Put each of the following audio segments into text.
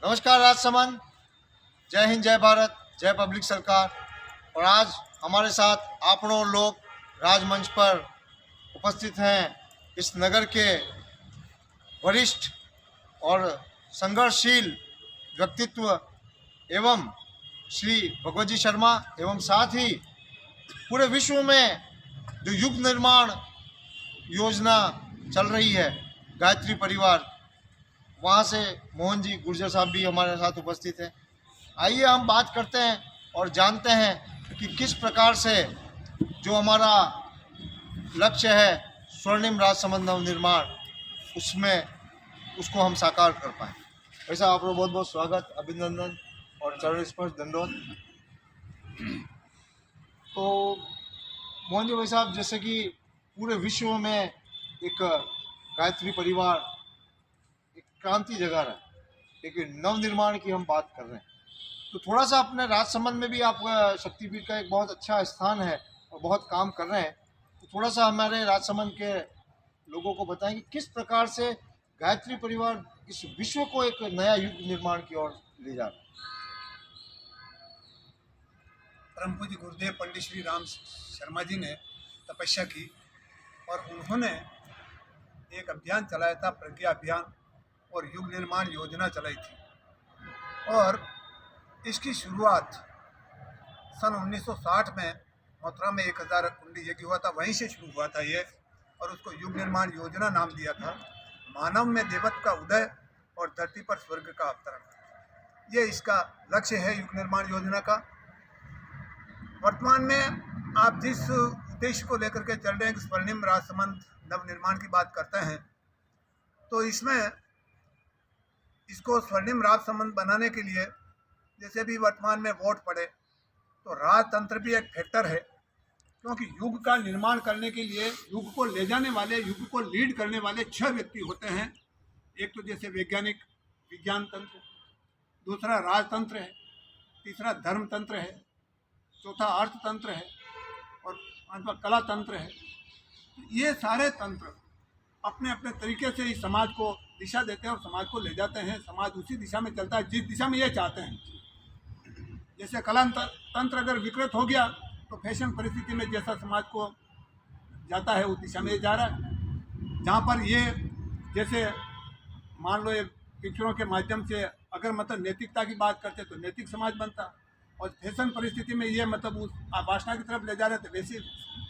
नमस्कार राजसमंद, जय हिंद, जय भारत, जय पब्लिक सरकार। और आज हमारे साथ आपनों लोग राजमंच पर उपस्थित हैं इस नगर के वरिष्ठ और संघर्षशील व्यक्तित्व एवं श्री भगवत जी शर्मा एवं साथ ही पूरे विश्व में जो युग निर्माण योजना चल रही है गायत्री परिवार, वहाँ से मोहन जी गुर्जर साहब भी हमारे साथ उपस्थित हैं। आइए हम बात करते हैं और जानते हैं कि किस प्रकार से जो हमारा लक्ष्य है स्वर्णिम राजसमंद नव निर्माण, उसमें उसको हम साकार कर पाएँ। वैसा आप लोग बहुत बहुत स्वागत, अभिनंदन और चरण स्पर्श दंडोत। तो मोहन जी भाई साहब, जैसे कि पूरे विश्व में एक गायत्री परिवार एक क्रांति जगा रहा है, लेकिन नव निर्माण की हम बात कर रहे हैं, तो थोड़ा सा अपने राजसमंद में भी आपका शक्तिपीठ का एक बहुत अच्छा स्थान है और बहुत काम कर रहे हैं, तो थोड़ा सा हमारे राजसमंद के लोगों को बताएं कि किस प्रकार से गायत्री परिवार इस विश्व को एक नया युग निर्माण की ओर ले जा रहा है। परम पूज्य गुरुदेव पंडित श्री राम शर्मा जी ने तपस्या की और उन्होंने एक अभियान चलाया था, प्रज्ञा अभियान, और युग निर्माण योजना चलाई थी। और इसकी शुरुआत सन 1960 में मथुरा में 1000 कुंडी यज्ञ हुआ था, वहीं से शुरू हुआ था ये, और उसको युग निर्माण योजना नाम दिया था। मानव में देवत्व का उदय और धरती पर स्वर्ग का अवतरण, ये इसका लक्ष्य है युग निर्माण योजना का। वर्तमान में आप जिस उद्देश्य को लेकर के चल रहे हैं, स्वर्णिम राजसमंद नव निर्माण की बात करते हैं, तो इसमें इसको स्वर्णिम राजसमंद बनाने के लिए जैसे भी वर्तमान में वोट पड़े, तो राजतंत्र भी एक फैक्टर है, क्योंकि युग का निर्माण करने के लिए युग को ले जाने वाले, युग को लीड करने वाले 6 व्यक्ति होते हैं। एक तो जैसे वैज्ञानिक विज्ञान तंत्र, दूसरा राजतंत्र है, तीसरा धर्म तंत्र है, चौथा अर्थतंत्र है और पांचवा कला तंत्र है। ये सारे तंत्र अपने अपने तरीके से इस समाज को दिशा देते हैं और समाज को ले जाते हैं। समाज उसी दिशा में चलता है जिस दिशा में ये चाहते हैं। जैसे कला तंत्र अगर विकृत हो गया तो फैशन परिस्थिति में जैसा समाज को जाता है उस दिशा में ये जा रहा है। जहाँ पर ये जैसे मान लो एक पिक्चरों के माध्यम से अगर मतलब नैतिकता की बात करते तो नैतिक समाज बनता, और फैशन परिस्थिति में ये मतलब उस वासना की तरफ ले जा रहे थे, वैसी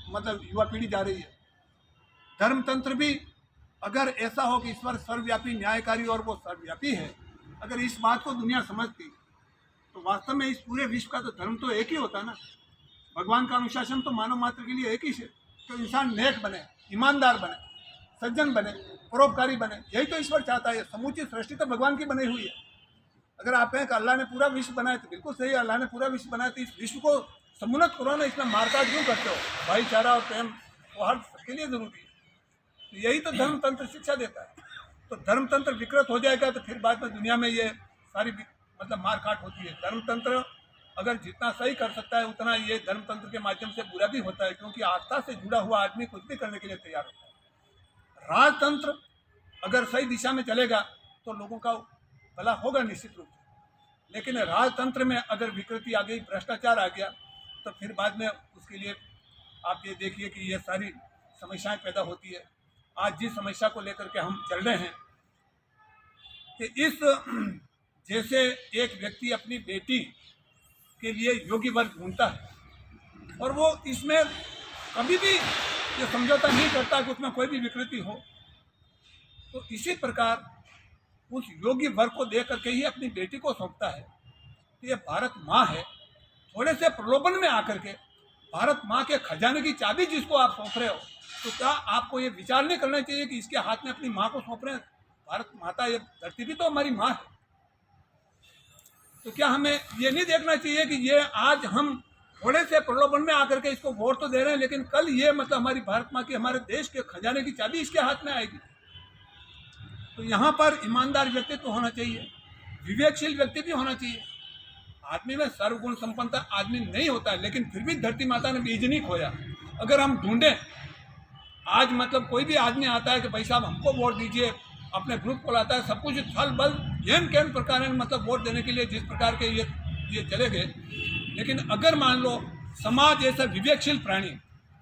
मतलब युवा पीढ़ी जा रही है। धर्मतंत्र भी अगर ऐसा हो कि ईश्वर सर्वव्यापी न्यायकारी और वो सर्वव्यापी है, अगर इस बात को दुनिया समझती तो वास्तव में इस पूरे विश्व का तो धर्म तो एक ही होता ना। भगवान का अनुशासन तो मानव मात्र के लिए एक ही है, तो इंसान नेक बने, ईमानदार बने, सज्जन बने, परोपकारी बने, यही तो ईश्वर चाहता है। समूची सृष्टि तो भगवान की बनी हुई है। अगर आप कहें कि अल्लाह ने पूरा विश्व बनाया तो बिल्कुल सही है, अल्लाह ने पूरा विश्व बनाया, तो इस विश्व को समुन्नत करो ना, इसमें मारकाट क्यों करते हो? भाईचारा और प्रेम वो हर सबके लिए जरूरी है। तो यही तो धर्म तंत्र शिक्षा देता है। तो धर्म तंत्र विकृत हो जाएगा तो फिर बाद में दुनिया में ये सारी मतलब मारकाट होती है। धर्म तंत्र अगर जितना सही कर सकता है उतना ये धर्म तंत्र के माध्यम से बुरा भी होता है, क्योंकि आस्था से जुड़ा हुआ आदमी कुछ भी करने के लिए तैयार होता है। राजतंत्र अगर सही दिशा में चलेगा तो लोगों का भला होगा निश्चित रूप से, लेकिन राजतंत्र में अगर विकृति आ गई, भ्रष्टाचार आ गया, तो फिर बाद में उसके लिए आप ये देखिए कि ये सारी समस्याएं पैदा होती है। आज जिस समस्या को लेकर के हम चल रहे हैं कि इस जैसे एक व्यक्ति अपनी बेटी के लिए योग्य वर ढूंढता है और वो इसमें कभी भी ये समझौता नहीं करता कि उसमें कोई भी विकृति हो, तो इसी प्रकार उस योग्य वर को दे करके ही अपनी बेटी को सौंपता है। तो ये भारत माँ है। थोड़े से प्रलोभन में आकर के भारत माँ के खजाने की चाबी जिसको आप सौंप रहे हो, तो क्या आपको ये विचार नहीं करना चाहिए कि इसके हाथ में अपनी माँ को सौंप रहे हैं? भारत माता, ये धरती भी तो हमारी माँ है। तो क्या हमें ये नहीं देखना चाहिए कि ये आज हम थोड़े से प्रलोभन में आकर के इसको वोट तो दे रहे हैं, लेकिन कल ये मतलब हमारी भारत माँ की, हमारे देश के खजाने की चाबी इसके हाथ में आएगी। तो यहाँ पर ईमानदार व्यक्तित्व होना चाहिए, विवेकशील व्यक्ति भी होना चाहिए। आदमी में सर्वगुण संपन्नता आदमी नहीं होता है, लेकिन फिर भी धरती माता ने बीज नहीं खोया। अगर हम ढूंढें, आज मतलब कोई भी आदमी आता है कि भाई साहब हमको वोट दीजिए, अपने ग्रुप को लाता है, सब कुछ थल बल येन कैन प्रकार मतलब वोट देने के लिए जिस प्रकार के ये चले गए। लेकिन अगर मान लो समाज जैसा विवेकशील प्राणी,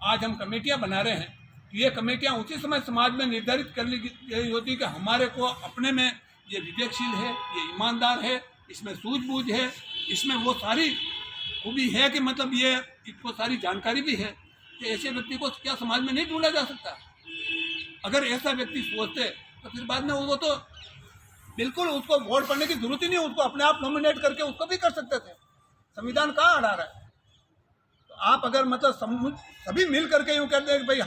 आज हम कमेटियां बना रहे हैं, तो ये कमेटियां उसी समय समाज में निर्धारित कर ली गई होती कि हमारे को अपने में ये विवेकशील है, ये ईमानदार है, इसमें सूझबूझ है, इसमें वो सारी खूबी है कि मतलब ये इसको सारी जानकारी भी है कि ऐसे व्यक्ति को क्या समाज में नहीं ढूंढा जा सकता। अगर ऐसा व्यक्ति सोचते तो फिर बाद में वो तो बिल्कुल उसको वोट पड़ने की जरूरत ही नहीं, उसको अपने आप नॉमिनेट करके उसको भी कर सकते थे। संविधान कहाँ अड़ा रहा है? तो आप अगर मतलब सभी मिल करके यूँ कहते हैं कि भाई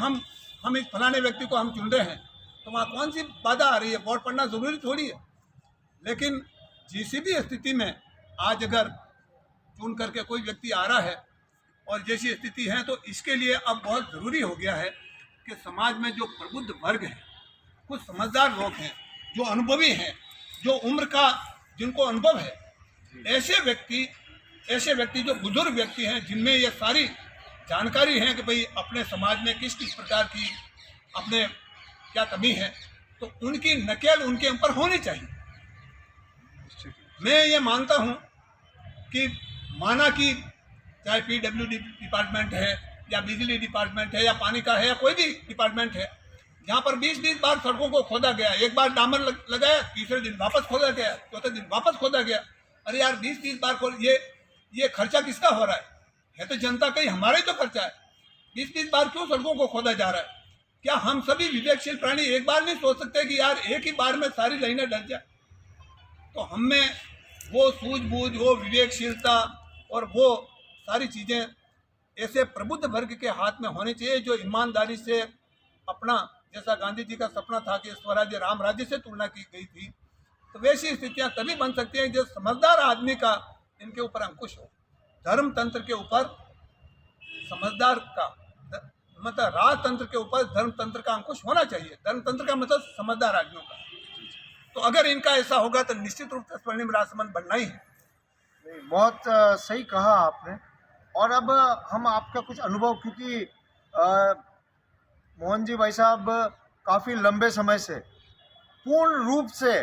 हम इस फलाने व्यक्ति को हम चुन रहे हैं, तो वहाँ कौन सी बाधा आ रही है? वोट पड़ना जरूरी थोड़ी है। लेकिन जिस भी स्थिति में आज अगर चुन करके कोई व्यक्ति आ रहा है और जैसी स्थिति है, तो इसके लिए अब बहुत ज़रूरी हो गया है कि समाज में जो प्रबुद्ध वर्ग है, कुछ समझदार लोग हैं, जो अनुभवी हैं, जो उम्र का जिनको अनुभव है, ऐसे व्यक्ति जो बुजुर्ग व्यक्ति हैं, जिनमें ये सारी जानकारी है कि भाई अपने समाज में किस किस प्रकार की अपने क्या कमी है, तो उनकी नकेल उनके ऊपर होनी चाहिए। मैं ये मानता हूँ कि माना कि चाहे PWD डिपार्टमेंट है या बिजली डिपार्टमेंट है या पानी का है या कोई भी डिपार्टमेंट है, जहाँ पर 20-20 बार सड़कों को खोदा गया, एक बार डामर लगाया, तीसरे दिन वापस खोदा गया, चौथे दिन वापस खोदा गया। अरे यार 20-20 बार ये खर्चा किसका हो रहा है तो जनता का ही, हमारा ही तो खर्चा है। 20-20 बार क्यों सड़कों को खोदा जा रहा है? क्या हम सभी विवेकशील प्राणी एक बार नहीं सोच सकते कि यार एक ही बार में सारी लाइनें डल जाए? तो हम में वो सूझबूझ, वो विवेकशीलता और वो सारी चीज़ें ऐसे प्रबुद्ध वर्ग के हाथ में होनी चाहिए, जो ईमानदारी से अपना, जैसा गांधी जी का सपना था कि स्वराज्य राम राज्य से तुलना की गई थी, तो वैसी स्थितियां तभी बन सकती हैं जो समझदार आदमी का इनके ऊपर अंकुश हो। धर्म तंत्र के ऊपर समझदार का मतलब राजतंत्र के ऊपर धर्म तंत्र का अंकुश होना चाहिए। धर्म तंत्र का मतलब समझदार आदमियों का। तो अगर इनका ऐसा होगा तो निश्चित रूप से स्वर्णिम राजसमंद बनना ही है। नहीं, बहुत सही कहा आपने। और अब हम आपका कुछ अनुभव, क्योंकि मोहन जी भाई साहब काफ़ी लंबे समय से पूर्ण रूप से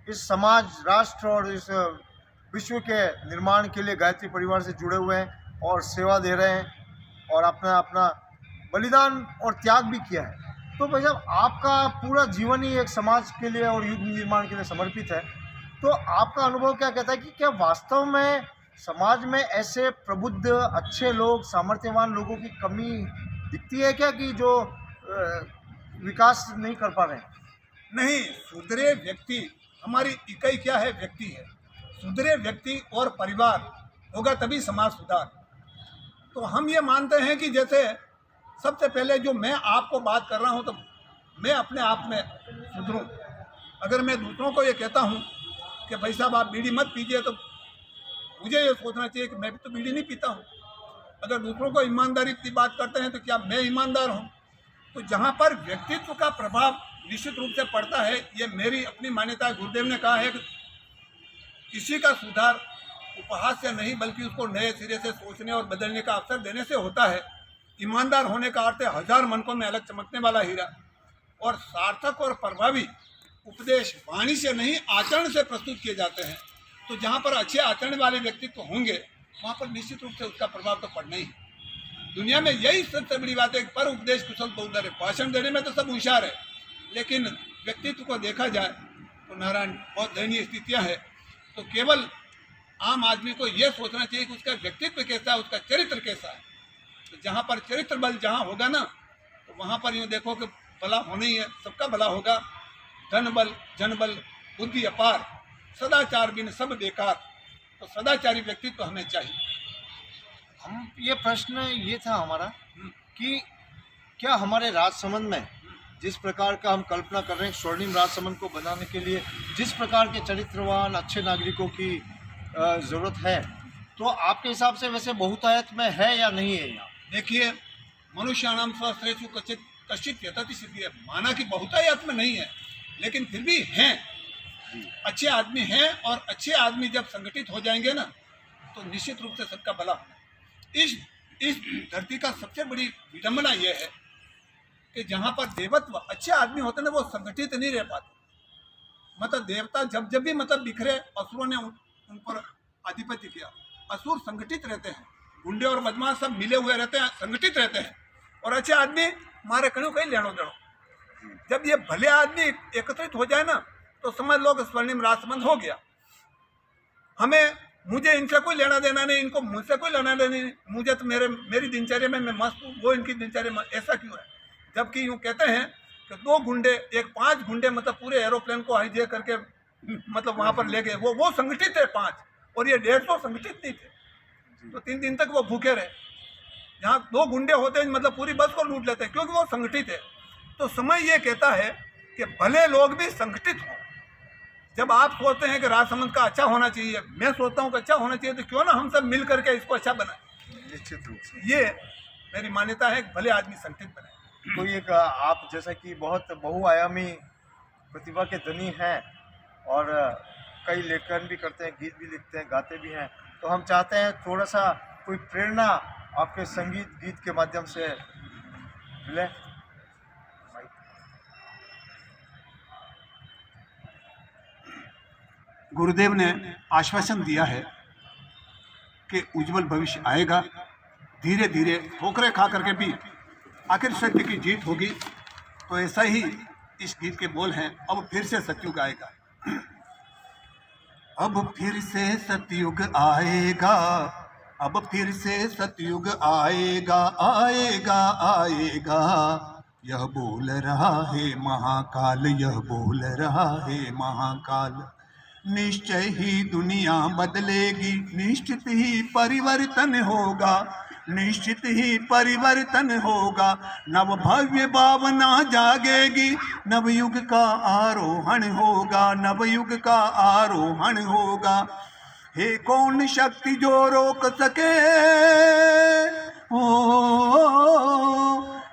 इस समाज, राष्ट्र और इस विश्व के निर्माण के लिए गायत्री परिवार से जुड़े हुए हैं और सेवा दे रहे हैं और अपना अपना बलिदान और त्याग भी किया है। तो भाई साहब, आपका पूरा जीवन ही एक समाज के लिए और युग निर्माण के लिए समर्पित है। तो आपका अनुभव क्या कहता है कि क्या वास्तव में समाज में ऐसे प्रबुद्ध, अच्छे लोग, सामर्थ्यवान लोगों की कमी दिखती है क्या, कि जो विकास नहीं कर पा रहे हैं? नहीं, सुधरे व्यक्ति, हमारी इकाई क्या है? व्यक्ति है। सुधरे व्यक्ति और परिवार होगा तभी समाज सुधार। तो हम ये मानते हैं कि जैसे सबसे पहले जो मैं आपको बात कर रहा हूँ, तो मैं अपने आप में सुधरूँ। अगर मैं दूसरों को ये कहता हूँ कि भाई साहब आप बीड़ी मत पीजिए, तो मुझे ये सोचना चाहिए कि मैं भी तो बीड़ी नहीं पीता हूँ। अगर दूसरों को ईमानदारी की बात करते हैं तो क्या मैं ईमानदार हूँ? तो जहाँ पर व्यक्तित्व का प्रभाव निश्चित रूप से पड़ता है, ये मेरी अपनी मान्यता है। गुरुदेव ने कहा है कि किसी का सुधार उपहास से नहीं, बल्कि उसको नए सिरे से सोचने और बदलने का अवसर देने से होता है। ईमानदार होने का अर्थ है हजार मनकों में अलग चमकने वाला हीरा। और सार्थक और प्रभावी उपदेश वाणी से नहीं, आचरण से प्रस्तुत किए जाते हैं। तो जहाँ पर अच्छे आचरण वाले व्यक्तित्व होंगे, वहाँ पर निश्चित रूप से उसका प्रभाव तो पड़ना ही है। दुनिया में यही सबसे बड़ी बात है, पर उपदेश कुशल बहुदर है। भाषण देने में तो सब होशियार है, लेकिन व्यक्तित्व को देखा जाए तो नारायण बहुत दयनीय स्थितियाँ हैं। तो केवल आम आदमी को यह सोचना चाहिए कि उसका व्यक्तित्व कैसा है, उसका चरित्र कैसा है। तो जहाँ पर चरित्र बल जहाँ होगा ना, तो वहाँ पर यूँ देखो कि भला होना ही है, सबका भला होगा। धन बल, जन बल, बुद्धि अपार, सदाचार बिन सब बेकार। तो सदाचारी व्यक्तित्व हमें चाहिए। हम ये प्रश्न ये था हमारा कि क्या हमारे राजसमंद में जिस प्रकार का हम कल्पना कर रहे हैं स्वर्णिम राजसमंद को बनाने के लिए, जिस प्रकार के चरित्रवान अच्छे नागरिकों की ज़रूरत है, तो आपके हिसाब से वैसे बहुतायत में है या नहीं है? यहाँ देखिए, मनुष्याणाम सहस्रेषु कश्चित् यतति सिद्धि है। माना कि बहुतायत में नहीं है, लेकिन फिर भी हैं, अच्छे आदमी हैं। और अच्छे आदमी जब संगठित हो जाएंगे ना, तो निश्चित रूप से सबका भला होगा। इस धरती का सबसे बड़ी विडंबना यह है कि जहाँ पर देवत्व अच्छे आदमी होते हैं ना, वो संगठित नहीं रह पाते। मतलब देवता जब जब भी मतलब बिखरे, असुरों ने उन पर आधिपत्य किया। असुर संगठित रहते हैं, गुंडे और बदमाश सब मिले हुए रहते हैं, संगठित रहते हैं, और अच्छे आदमी मारे कहीं कहीं लेनो देनो। जब ये भले आदमी एकत्रित हो जाए ना, तो समझ लो कि स्वर्णिम राजसमंद हो गया। मुझे इनसे कोई लेना देना नहीं, इनको मुझसे कोई लेना देना नहीं, मुझे तो मेरी दिनचर्या में मैं मस्त हूँ, वो इनकी दिनचर्या में ऐसा क्यों है? जबकि यूँ कहते हैं कि 2 गुंडे, 5 गुंडे मतलब पूरे एरोप्लेन को हाईजैक करके मतलब वहां पर ले गए, वो संगठित है 5, और ये 150 संगठित नहीं थे। तो 3 दिन तक वो भूखे रहे। यहाँ 2 गुंडे होते हैं मतलब पूरी बस को लूट लेते हैं, क्योंकि वो संगठित है। तो समय ये कहता है कि भले लोग भी संगठित हों। जब आप सोचते हैं कि राजसमंद का अच्छा होना चाहिए, मैं सोचता हूँ कि अच्छा होना चाहिए, तो क्यों ना हम सब मिल करके इसको अच्छा बनाए। निश्चित रूप से ये मेरी मान्यता है कि भले आदमी संगठित बने। तो ये आप जैसा कि बहुत बहुआयामी प्रतिभा के धनी हैं और कई लेखन भी करते हैं, गीत भी लिखते हैं, गाते भी हैं, तो हम चाहते हैं थोड़ा सा कोई प्रेरणा आपके संगीत गीत के माध्यम से मिले। गुरुदेव ने आश्वासन दिया है कि उज्जवल भविष्य आएगा, धीरे धीरे ठोकरें खा करके भी आखिर सत्य की जीत होगी। तो ऐसा ही इस गीत के बोल हैं, अब फिर से सतयुग आएगा। अब फिर से सतयुग आएगा, अब फिर से सतयुग आएगा, आएगा आएगा, यह बोल रहा है महाकाल, यह बोल रहा है महाकाल। निश्चय ही दुनिया बदलेगी, निश्चित ही परिवर्तन होगा, निश्चित ही परिवर्तन होगा, नव भव्य भावना जागेगी, नवयुग का आरोहण होगा, नवयुग का आरोहण होगा। हे कौन शक्ति जो रोक सके,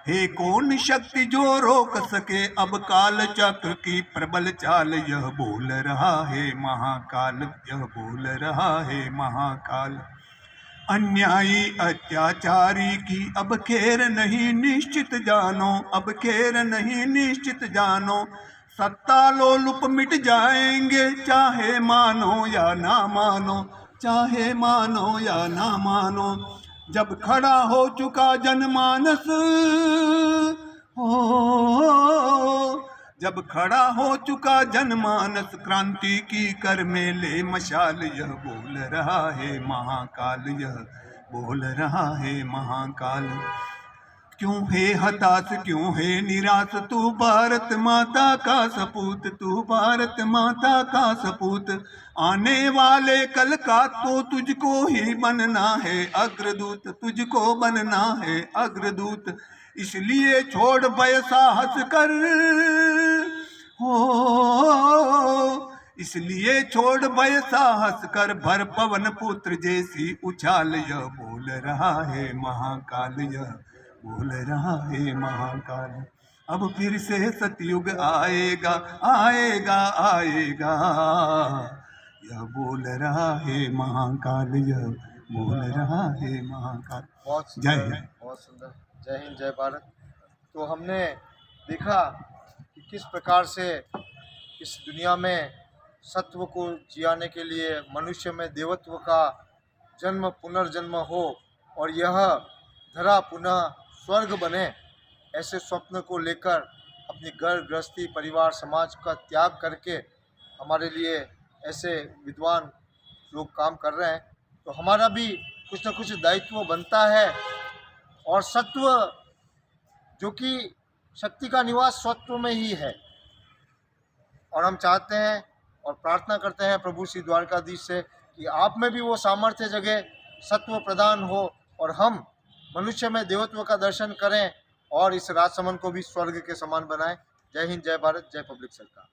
हे कौन शक्ति जो रोक सके, अब काल चक्र की प्रबल चाल, यह बोल रहा है महाकाल, यह बोल रहा है महाकाल। अन्यायी अत्याचारी की अब खैर नहीं निश्चित जानो, अब खैर नहीं निश्चित जानो, सत्ता लोलुप मिट जाएंगे, चाहे मानो या ना मानो, चाहे मानो या ना मानो। जब खड़ा हो चुका जनमानस, जब खड़ा हो चुका जनमानस, क्रांति की कर में ले मशाल, यह बोल रहा है महाकाल, यह बोल रहा है महाकाल। क्यों है हताश, क्यों है निराश, तू भारत माता का सपूत, तू भारत माता का सपूत। आने वाले कल का तो तुझको ही बनना है अग्रदूत, तुझको बनना है अग्रदूत। इसलिए छोड़ भय साहस कर, हो इसलिए छोड़ भय साहस कर, भर पवन पुत्र जैसी उछाल, यह बोल रहा है महाकाल, यह बोल रहा है महाकाल। अब फिर से सतयुग आएगा, आएगा आएगा, यह बोल रहा है महाकाल, यह बोल रहा है महाकाल। बहुत जय सुंदर, हिंद। बहुत सुंदर। जय हिंद, जय भारत। तो हमने देखा कि किस प्रकार से इस दुनिया में सत्व को जियाने के लिए मनुष्य में देवत्व का जन्म पुनर्जन्म हो और यह धरा पुनः स्वर्ग बने, ऐसे स्वप्न को लेकर अपनी घर गृहस्थी परिवार समाज का त्याग करके हमारे लिए ऐसे विद्वान लोग काम कर रहे हैं। तो हमारा भी कुछ न कुछ दायित्व बनता है, और सत्व जो कि शक्ति का निवास सत्व में ही है, और हम चाहते हैं और प्रार्थना करते हैं प्रभु श्री द्वारकाधीश से कि आप में भी वो सामर्थ्य जगे, सत्व प्रदान हो और हम मनुष्य में देवत्व का दर्शन करें और इस राजसमंद को भी स्वर्ग के समान बनाएं। जय हिंद, जय भारत, जय पब्लिक सरकार।